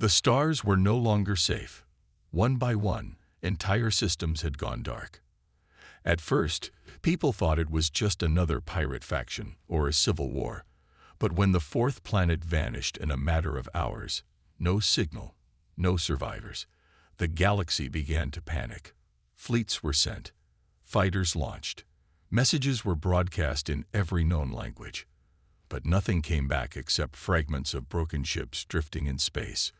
The stars were no longer safe. One by one, entire systems had gone dark. At first, people thought it was just another pirate faction or a civil war. But when the fourth planet vanished in a matter of hours, no signal, no survivors, the galaxy began to panic. Fleets were sent, fighters launched, messages were broadcast in every known language. But nothing came back except fragments of broken ships drifting in space.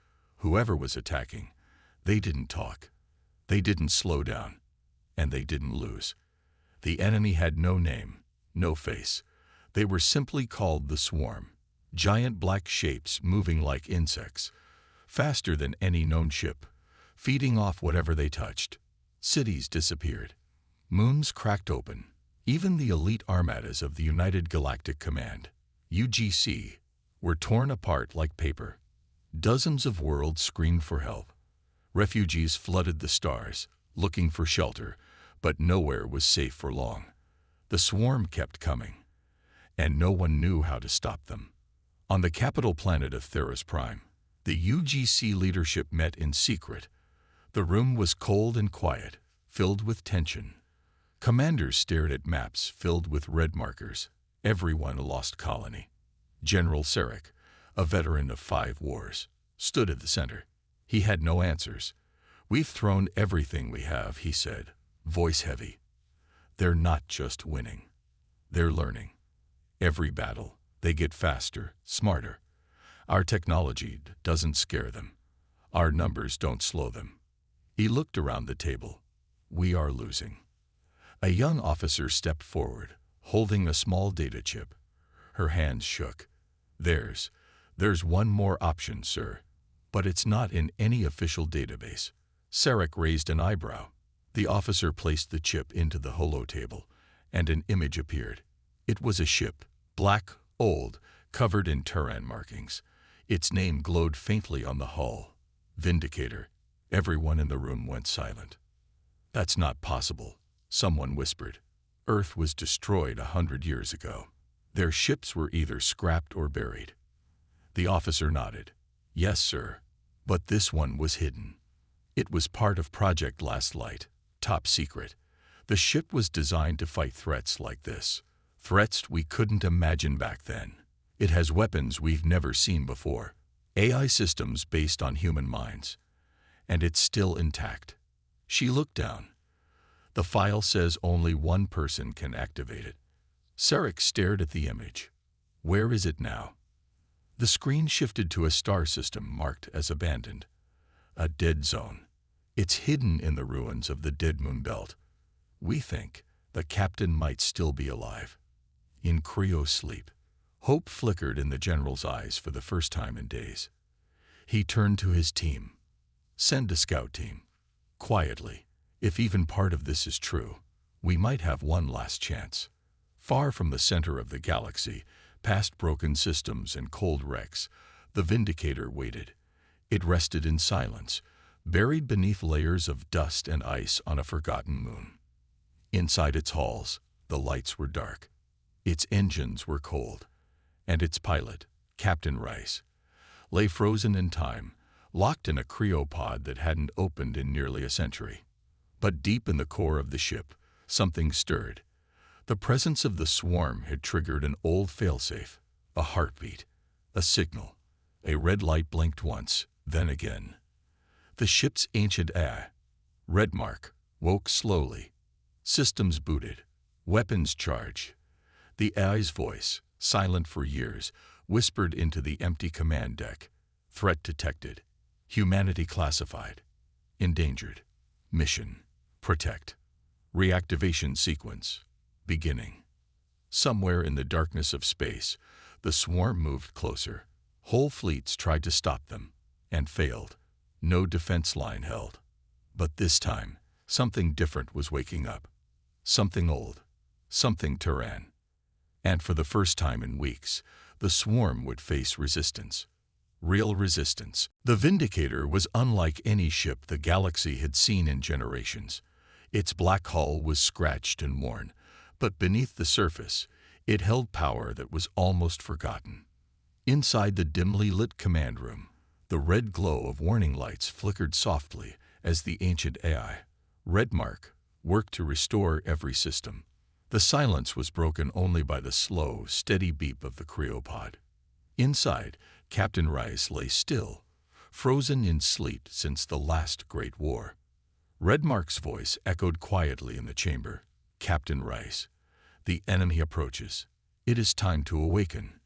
Whoever was attacking, they didn't talk, they didn't slow down, and they didn't lose. The enemy had no name, no face. They were simply called the Swarm, giant black shapes moving like insects, faster than any known ship, feeding off whatever they touched. Cities disappeared. Moons cracked open. Even the elite armadas of the United Galactic Command, UGC, were torn apart like paper. Dozens of worlds screamed for help. Refugees flooded the stars, looking for shelter, but nowhere was safe for long. The Swarm kept coming, and no one knew how to stop them. On the capital planet of Theros Prime, the UGC leadership met in secret. The room was cold and quiet, filled with tension. Commanders stared at maps filled with red markers. Everyone lost colony. General Sarek, a veteran of 5 wars, stood at the center. He had no answers. "We've thrown everything we have," he said, voice heavy. "They're not just winning. They're learning. Every battle, they get faster, smarter. Our technology doesn't scare them. Our numbers don't slow them." He looked around the table. "We are losing." A young officer stepped forward, holding a small data chip. Her hands shook. There's one more option, sir, but it's not in any official database." Sarek raised an eyebrow. The officer placed the chip into the holotable, and an image appeared. It was a ship, black, old, covered in Terran markings. Its name glowed faintly on the hull. Vindicator. Everyone in the room went silent. "That's not possible," someone whispered. "Earth was destroyed 100 years ago. Their ships were either scrapped or buried." The officer nodded. "Yes, sir. But this one was hidden. It was part of Project Last Light, top secret. The ship was designed to fight threats like this. Threats we couldn't imagine back then. It has weapons we've never seen before. AI systems based on human minds. And it's still intact." She looked down. "The file says only one person can activate it." Sarek stared at the image. "Where is it now?" The screen shifted to a star system marked as abandoned. A dead zone. "It's hidden in the ruins of the Dead Moon Belt. We think the captain might still be alive. In cryo-sleep." Hope flickered in the general's eyes for the first time in days. He turned to his team. "Send a scout team. Quietly. If even part of this is true, we might have one last chance." Far from the center of the galaxy, past broken systems and cold wrecks, the Vindicator waited. It rested in silence, buried beneath layers of dust and ice on a forgotten moon. Inside its halls, the lights were dark. Its engines were cold. And its pilot, Captain Rice, lay frozen in time, locked in a cryopod that hadn't opened in nearly a century. But deep in the core of the ship, something stirred. The presence of the Swarm had triggered an old failsafe, a heartbeat, a signal. A red light blinked once, then again. The ship's ancient red mark woke slowly. Systems booted, weapons charged. The AI's voice, silent for years, whispered into the empty command deck. "Threat detected. Humanity classified. Endangered. Mission. Protect. Reactivation sequence. Beginning." Somewhere in the darkness of space, the Swarm moved closer. Whole fleets tried to stop them, and failed. No defense line held. But this time, something different was waking up. Something old. Something Terran. And for the first time in weeks, the Swarm would face resistance. Real resistance. The Vindicator was unlike any ship the galaxy had seen in generations. Its black hull was scratched and worn, but beneath the surface, it held power that was almost forgotten. Inside the dimly lit command room, The red glow of warning lights flickered softly as the ancient AI, Redmark, worked to restore every system. The silence was broken only by the slow, steady beep of the cryopod. Inside, Captain Rice lay still, frozen in sleep since the last Great War. Redmark's voice echoed quietly in the chamber. "Captain Rice, the enemy approaches. It is time to awaken."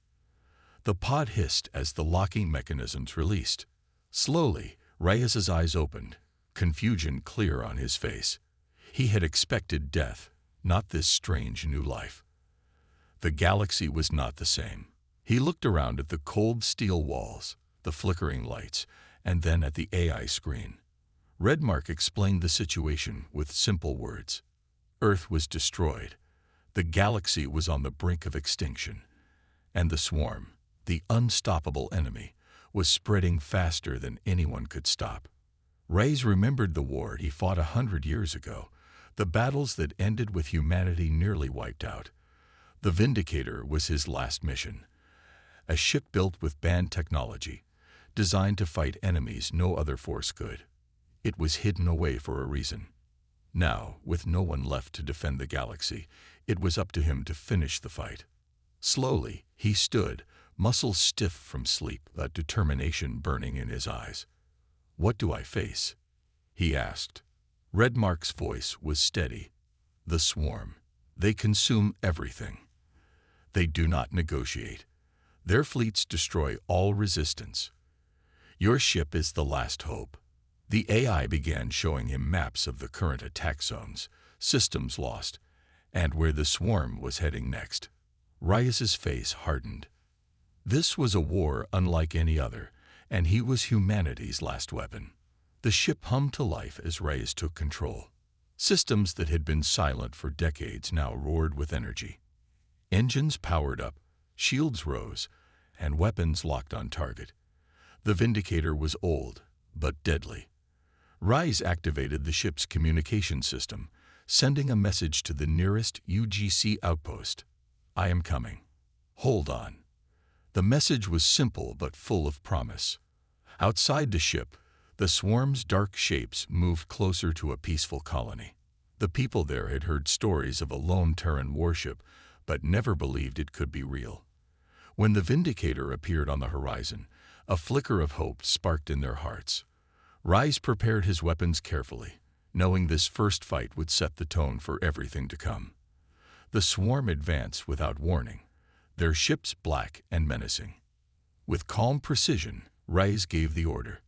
The pod hissed as the locking mechanisms released. Slowly, Rice's eyes opened, confusion clear on his face. He had expected death, not this strange new life. The galaxy was not the same. He looked around at the cold steel walls, the flickering lights, and then at the AI screen. Redmark explained the situation with simple words. Earth was destroyed. The galaxy was on the brink of extinction. And the swarm, the unstoppable enemy, was spreading faster than anyone could stop. Rice remembered the war he fought 100 years ago, the battles that ended with humanity nearly wiped out. The Vindicator was his last mission. A ship built with banned technology, designed to fight enemies no other force could. It was hidden away for a reason. Now, with no one left to defend the galaxy, it was up to him to finish the fight. Slowly, he stood, muscles stiff from sleep, a determination burning in his eyes. "What do I face?" he asked. Redmark's voice was steady. "The swarm. They consume everything. They do not negotiate. Their fleets destroy all resistance. Your ship is the last hope." The AI began showing him maps of the current attack zones, systems lost, and where the swarm was heading next. Rice's face hardened. This was a war unlike any other, and he was humanity's last weapon. The ship hummed to life as Rice took control. Systems that had been silent for decades now roared with energy. Engines powered up, shields rose, and weapons locked on target. The Vindicator was old, but deadly. Rice activated the ship's communication system, sending a message to the nearest UGC outpost. "I am coming. Hold on." The message was simple but full of promise. Outside the ship, the swarm's dark shapes moved closer to a peaceful colony. The people there had heard stories of a lone Terran warship, but never believed it could be real. When the Vindicator appeared on the horizon, a flicker of hope sparked in their hearts. Rice prepared his weapons carefully, knowing this first fight would set the tone for everything to come. The swarm advanced without warning, their ships black and menacing. With calm precision, Rice gave the order.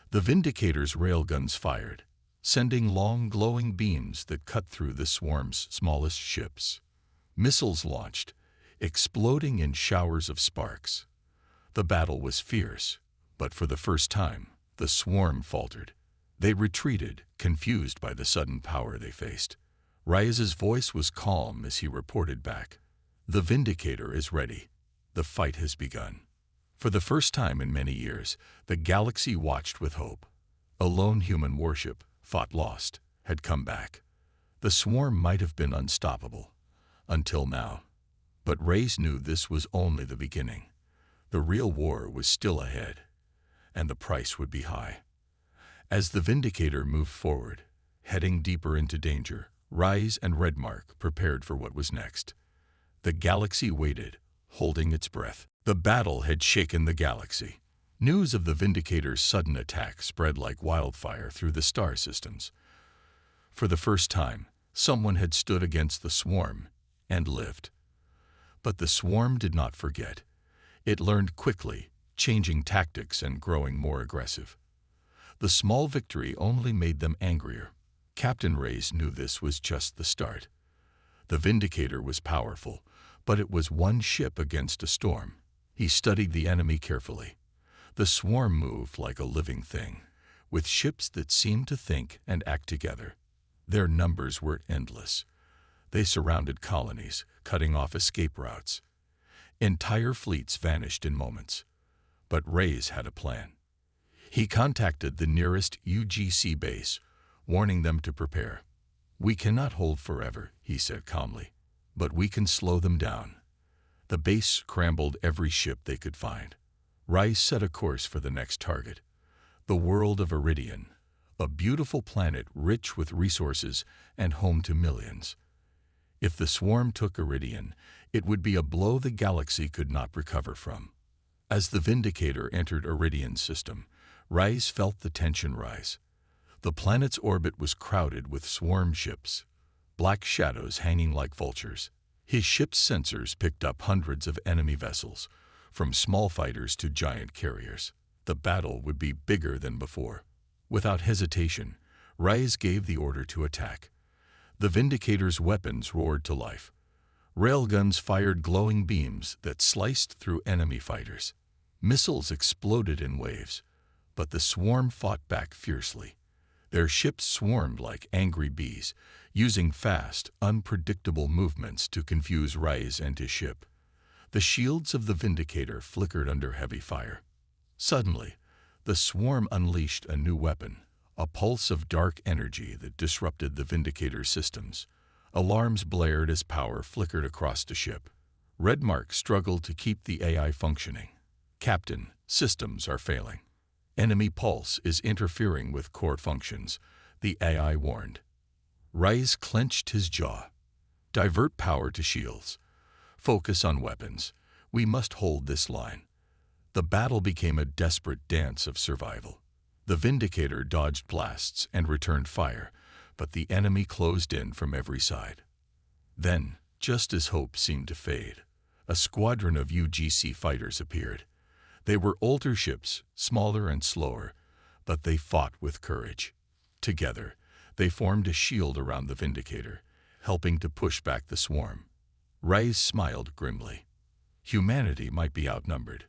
The Vindicator's railguns fired, sending long glowing beams that cut through the swarm's smallest ships. Missiles launched, exploding in showers of sparks. The battle was fierce, but for the first time, the swarm faltered. They retreated, confused by the sudden power they faced. Rice's voice was calm as he reported back. "The Vindicator is ready. The fight has begun." For the first time in many years, the galaxy watched with hope. A lone human warship, thought lost, had come back. The swarm might have been unstoppable, until now. But Rice knew this was only the beginning. The real war was still ahead, and the price would be high. As the Vindicator moved forward, heading deeper into danger, Rice and Redmark prepared for what was next. The galaxy waited, holding its breath. The battle had shaken the galaxy. News of the Vindicator's sudden attack spread like wildfire through the star systems. For the first time, someone had stood against the swarm and lived. But the swarm did not forget. It learned quickly, changing tactics and growing more aggressive. The small victory only made them angrier. Captain Rice knew this was just the start. The Vindicator was powerful, but it was one ship against a storm. He studied the enemy carefully. The swarm moved like a living thing, with ships that seemed to think and act together. Their numbers were endless. They surrounded colonies, cutting off escape routes. Entire fleets vanished in moments. But Rice had a plan. He contacted the nearest UGC base, warning them to prepare. "We cannot hold forever," he said calmly, "but we can slow them down." The base scrambled every ship they could find. Rais set a course for the next target, the world of Iridian, a beautiful planet rich with resources and home to millions. If the swarm took Iridian, it would be a blow the galaxy could not recover from. As the Vindicator entered Iridian's system, Rais felt the tension rise. The planet's orbit was crowded with swarm ships, black shadows hanging like vultures. His ship's sensors picked up hundreds of enemy vessels, from small fighters to giant carriers. The battle would be bigger than before. Without hesitation, Rais gave the order to attack. The Vindicator's weapons roared to life. Railguns fired glowing beams that sliced through enemy fighters. Missiles exploded in waves, but the swarm fought back fiercely. Their ships swarmed like angry bees, using fast, unpredictable movements to confuse Rais and his ship. The shields of the Vindicator flickered under heavy fire. Suddenly, the swarm unleashed a new weapon, a pulse of dark energy that disrupted the Vindicator's systems. Alarms blared as power flickered across the ship. Redmark struggled to keep the AI functioning. "Captain, systems are failing. Enemy pulse is interfering with core functions," the AI warned. Rais clenched his jaw. "Divert power to shields. Focus on weapons. We must hold this line." The battle became a desperate dance of survival. The Vindicator dodged blasts and returned fire, but the enemy closed in from every side. Then, just as hope seemed to fade, a squadron of UGC fighters appeared. They were older ships, smaller and slower, but they fought with courage. Together, they formed a shield around the Vindicator, helping to push back the swarm. Rais smiled grimly. Humanity might be outnumbered,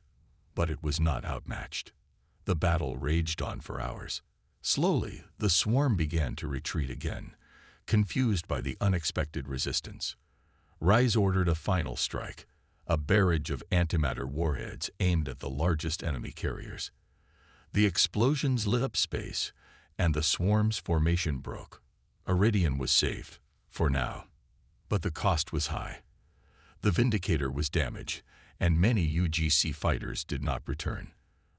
but it was not outmatched. The battle raged on for hours. Slowly, the swarm began to retreat again, confused by the unexpected resistance. Rais ordered a final strike, a barrage of antimatter warheads aimed at the largest enemy carriers. The explosions lit up space, and the swarm's formation broke. Iridian was safe, for now, but the cost was high. The Vindicator was damaged, and many UGC fighters did not return.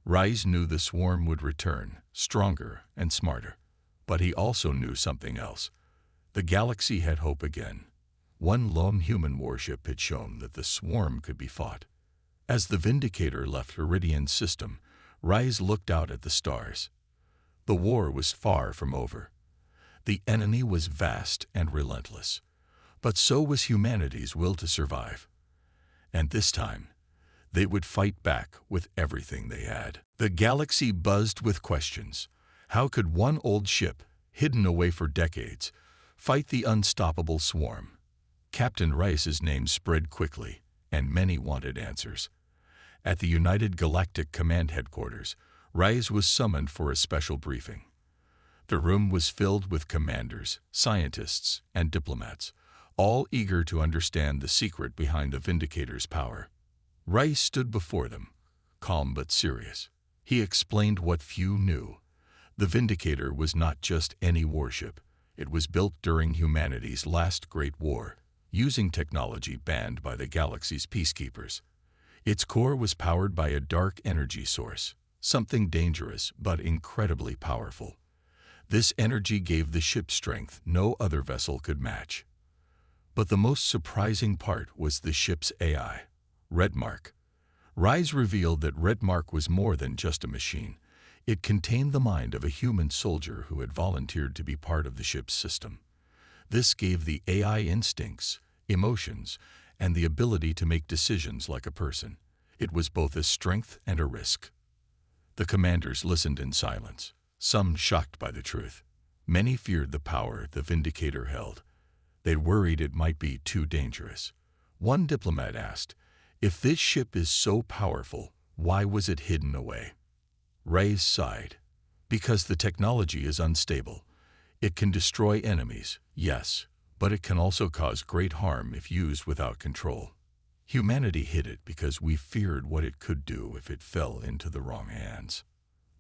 Rais knew the swarm would return, stronger and smarter. But he also knew something else. The galaxy had hope again. One lone human warship had shown that the swarm could be fought. As the Vindicator left Iridian's system, Rais looked out at the stars. The war was far from over. The enemy was vast and relentless, but so was humanity's will to survive. And this time, they would fight back with everything they had. The galaxy buzzed with questions. How could one old ship, hidden away for decades, fight the unstoppable swarm? Captain Rais's name spread quickly, and many wanted answers. At the United Galactic Command Headquarters, Rais was summoned for a special briefing. The room was filled with commanders, scientists, and diplomats, all eager to understand the secret behind the Vindicator's power. Rais stood before them, calm but serious. He explained what few knew. The Vindicator was not just any warship. It was built during humanity's last great war, using technology banned by the galaxy's peacekeepers. Its core was powered by a dark energy source, something dangerous but incredibly powerful. This energy gave the ship strength no other vessel could match. But the most surprising part was the ship's AI, Redmark. Rais revealed that Redmark was more than just a machine. It contained the mind of a human soldier who had volunteered to be part of the ship's system. This gave the AI instincts, emotions, and the ability to make decisions like a person. It was both a strength and a risk. The commanders listened in silence, some shocked by the truth. Many feared the power the Vindicator held. They worried it might be too dangerous. One diplomat asked, "If this ship is so powerful, why was it hidden away?" Rais sighed. "Because the technology is unstable. It can destroy enemies, yes, but it can also cause great harm if used without control. Humanity hid it because we feared what it could do if it fell into the wrong hands."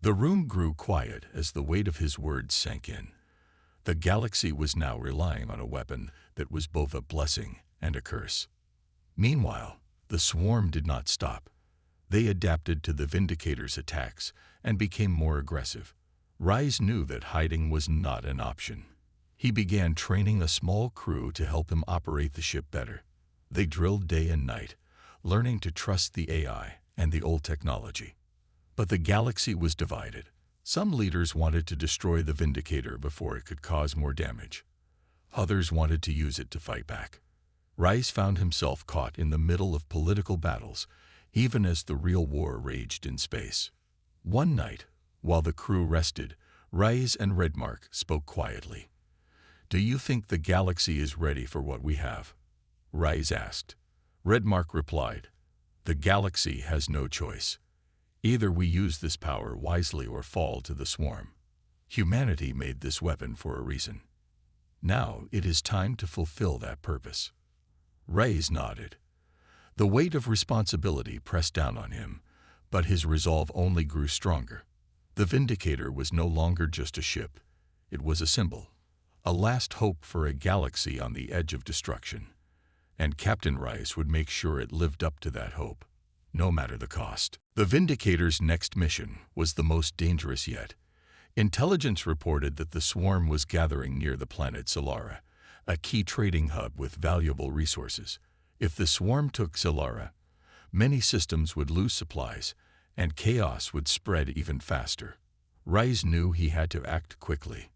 The room grew quiet as the weight of his words sank in. The galaxy was now relying on a weapon that was both a blessing and a curse. Meanwhile, the swarm did not stop. They adapted to the Vindicator's attacks and became more aggressive. Rise knew that hiding was not an option. He began training a small crew to help him operate the ship better. They drilled day and night, learning to trust the AI and the old technology. But the galaxy was divided. Some leaders wanted to destroy the Vindicator before it could cause more damage. Others wanted to use it to fight back. Rise found himself caught in the middle of political battles, even as the real war raged in space. One night, while the crew rested, Rise and Redmark spoke quietly. "Do you think the galaxy is ready for what we have?" Rise asked. Redmark replied, "The galaxy has no choice. Either we use this power wisely or fall to the swarm. Humanity made this weapon for a reason. Now it is time to fulfill that purpose." Rise nodded. The weight of responsibility pressed down on him, but his resolve only grew stronger. The Vindicator was no longer just a ship. It was a symbol, a last hope for a galaxy on the edge of destruction. And Captain Rise would make sure it lived up to that hope, no matter the cost. The Vindicator's next mission was the most dangerous yet. Intelligence reported that the swarm was gathering near the planet Solara, a key trading hub with valuable resources. If the swarm took Solara, many systems would lose supplies, and chaos would spread even faster. Rise knew he had to act quickly.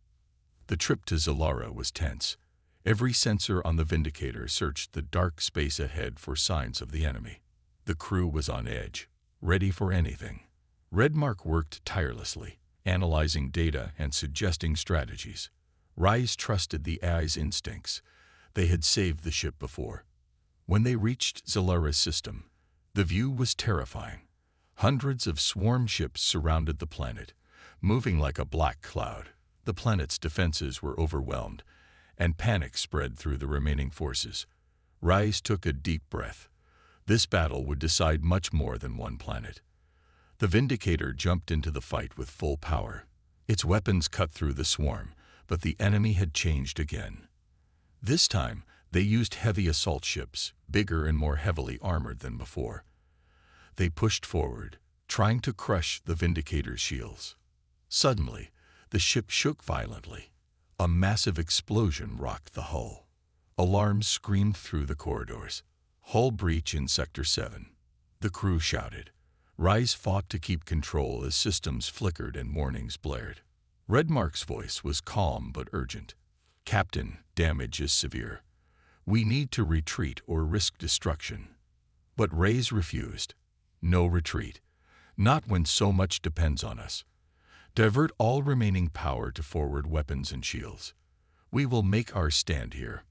The trip to Solara was tense. Every sensor on the Vindicator searched the dark space ahead for signs of the enemy. The crew was on edge, ready for anything. Redmark worked tirelessly, analyzing data and suggesting strategies. Rise trusted the AI's instincts. They had saved the ship before. When they reached Zolara's system, the view was terrifying. Hundreds of swarm ships surrounded the planet, moving like a black cloud. The planet's defenses were overwhelmed, and panic spread through the remaining forces. Rise took a deep breath. This battle would decide much more than one planet. The Vindicator jumped into the fight with full power. Its weapons cut through the swarm, but the enemy had changed again. This time, they used heavy assault ships, bigger and more heavily armored than before. They pushed forward, trying to crush the Vindicator's shields. Suddenly, the ship shook violently. A massive explosion rocked the hull. Alarms screamed through the corridors. "Hull breach in Sector 7. The crew shouted. Rise fought to keep control as systems flickered and warnings blared. Redmark's voice was calm but urgent. "Captain, damage is severe. We need to retreat or risk destruction." But Rise refused. "No retreat. Not when so much depends on us. Divert all remaining power to forward weapons and shields. We will make our stand here."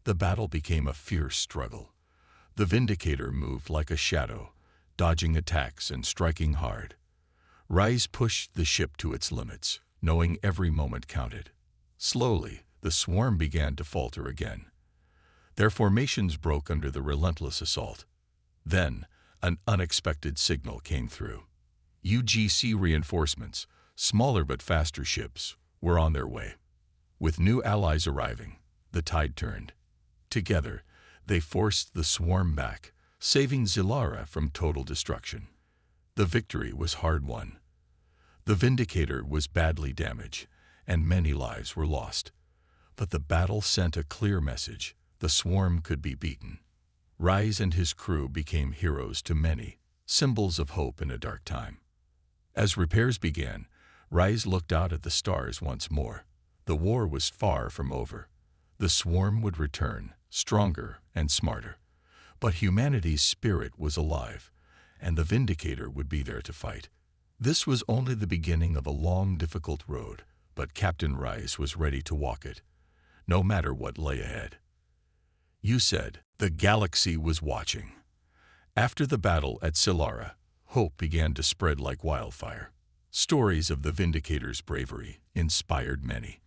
The battle became a fierce struggle. The Vindicator moved like a shadow, dodging attacks and striking hard. Rise pushed the ship to its limits, knowing every moment counted. Slowly, the swarm began to falter again. Their formations broke under the relentless assault. Then, an unexpected signal came through. UGC reinforcements, smaller but faster ships, were on their way. With new allies arriving, the tide turned. Together, they forced the swarm back, saving Solara from total destruction. The victory was hard-won. The Vindicator was badly damaged, and many lives were lost. But the battle sent a clear message: the swarm could be beaten. Rise and his crew became heroes to many, symbols of hope in a dark time. As repairs began, Rise looked out at the stars once more. The war was far from over. The swarm would return, stronger and smarter. But humanity's spirit was alive, and the Vindicator would be there to fight. This was only the beginning of a long, difficult road, but Captain Rise was ready to walk it, no matter what lay ahead. You said the galaxy was watching. After the battle at Solara, hope began to spread like wildfire. Stories of the Vindicator's bravery inspired many.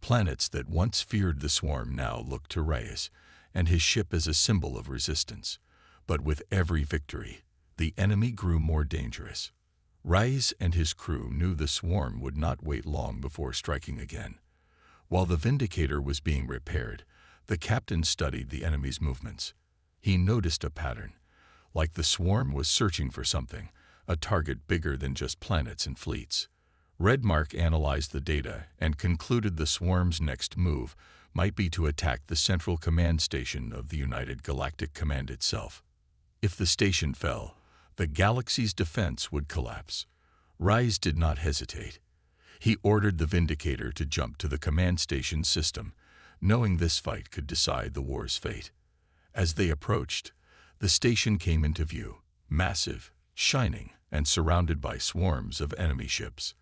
Planets that once feared the swarm now looked to Rise and his ship as a symbol of resistance. But with every victory, the enemy grew more dangerous. Rise and his crew knew the swarm would not wait long before striking again. While the Vindicator was being repaired, the captain studied the enemy's movements. He noticed a pattern. like the swarm was searching for something, a target bigger than just planets and fleets. Redmark analyzed the data and concluded the swarm's next move might be to attack the central command station of the United Galactic Command itself. If the station fell, the galaxy's defense would collapse. Rise did not hesitate. He ordered the Vindicator to jump to the command station system, knowing this fight could decide the war's fate. As they approached, the station came into view, massive, shining, and surrounded by swarms of enemy ships.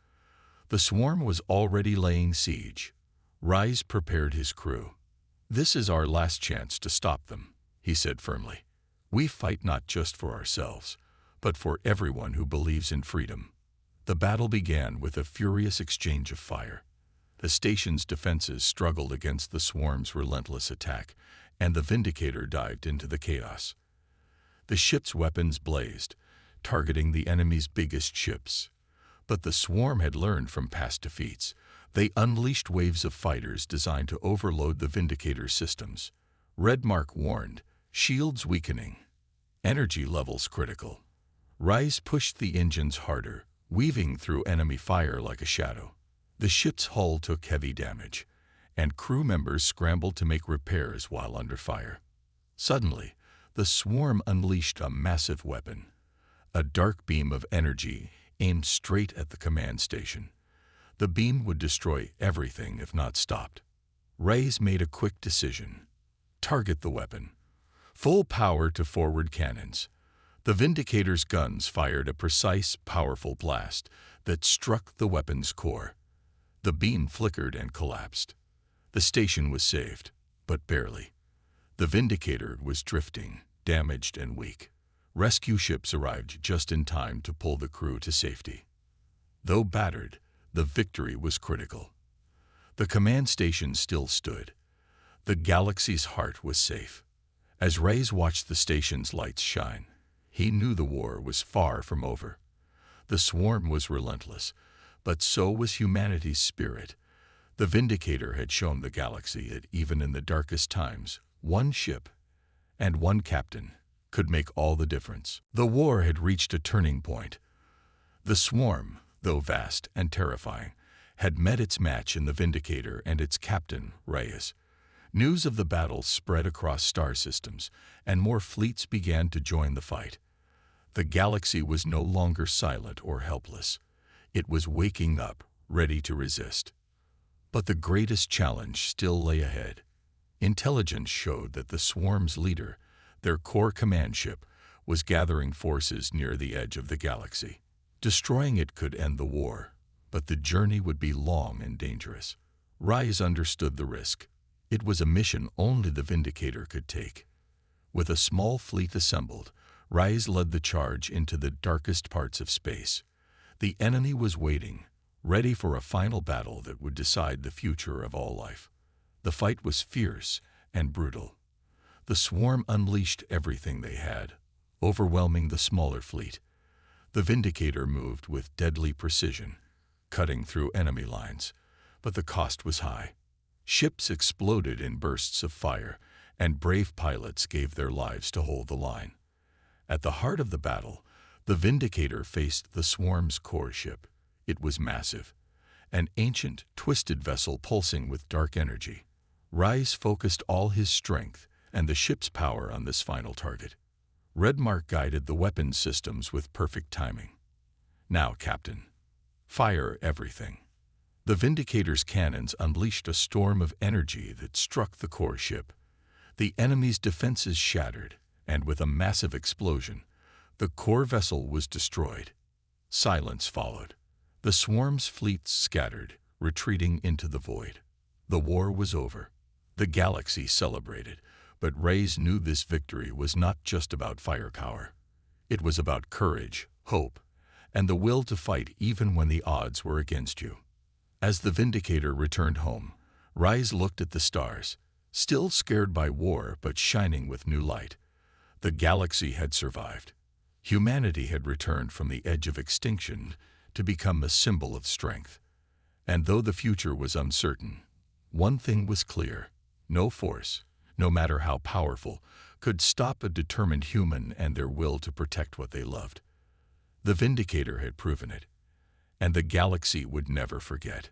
The swarm was already laying siege. Rise prepared his crew. "This is our last chance to stop them," he said firmly. "We fight not just for ourselves, but for everyone who believes in freedom." The battle began with a furious exchange of fire. The station's defenses struggled against the swarm's relentless attack, and the Vindicator dived into the chaos. The ship's weapons blazed, targeting the enemy's biggest ships. But the swarm had learned from past defeats. They unleashed waves of fighters designed to overload the Vindicator's systems. Redmark warned, "Shields weakening. Energy levels critical." Rise pushed the engines harder, weaving through enemy fire like a shadow. The ship's hull took heavy damage, and crew members scrambled to make repairs while under fire. Suddenly, the swarm unleashed a massive weapon, a dark beam of energy aimed straight at the command station. The beam would destroy everything if not stopped. Rise made a quick decision. Target the weapon. Full power to forward cannons. The Vindicator's guns fired a precise, powerful blast that struck the weapon's core. The beam flickered and collapsed. The station was saved, but barely. The Vindicator was drifting, damaged and weak. Rescue ships arrived just in time to pull the crew to safety. Though battered, the victory was critical. The command station still stood. The galaxy's heart was safe. As Rise watched the station's lights shine, he knew the war was far from over. The swarm was relentless, but so was humanity's spirit. The Vindicator had shown the galaxy that even in the darkest times, one ship and one captain could make all the difference. The war had reached a turning point. The swarm, though vast and terrifying, had met its match in the Vindicator and its captain, Reyes. News of the battle spread across star systems, and more fleets began to join the fight. The galaxy was no longer silent or helpless. It was waking up, ready to resist. But the greatest challenge still lay ahead. Intelligence showed that the swarm's leader, their core command ship, was gathering forces near the edge of the galaxy. Destroying it could end the war, but the journey would be long and dangerous. Rise understood the risk. It was a mission only the Vindicator could take. With a small fleet assembled, Rise led the charge into the darkest parts of space. The enemy was waiting, ready for a final battle that would decide the future of all life. The fight was fierce and brutal. The swarm unleashed everything they had, overwhelming the smaller fleet. The Vindicator moved with deadly precision, cutting through enemy lines, but the cost was high. Ships exploded in bursts of fire, and brave pilots gave their lives to hold the line. At the heart of the battle, the Vindicator faced the swarm's core ship. It was massive, an ancient, twisted vessel pulsing with dark energy. Rise focused all his strength and the ship's power on this final target. Redmark guided the weapons systems with perfect timing. "Now, Captain, fire everything." The Vindicator's cannons unleashed a storm of energy that struck the core ship. The enemy's defenses shattered, and with a massive explosion, the core vessel was destroyed. Silence followed. The swarm's fleets scattered, retreating into the void. The war was over. The galaxy celebrated, but Rise knew this victory was not just about firepower. It was about courage, hope, and the will to fight even when the odds were against you. As the Vindicator returned home, Rise looked at the stars, still scared by war but shining with new light. The galaxy had survived. Humanity had returned from the edge of extinction to become a symbol of strength. And though the future was uncertain, one thing was clear: no force, no matter how powerful, could stop a determined human and their will to protect what they loved. The Vindicator had proven it, and the galaxy would never forget.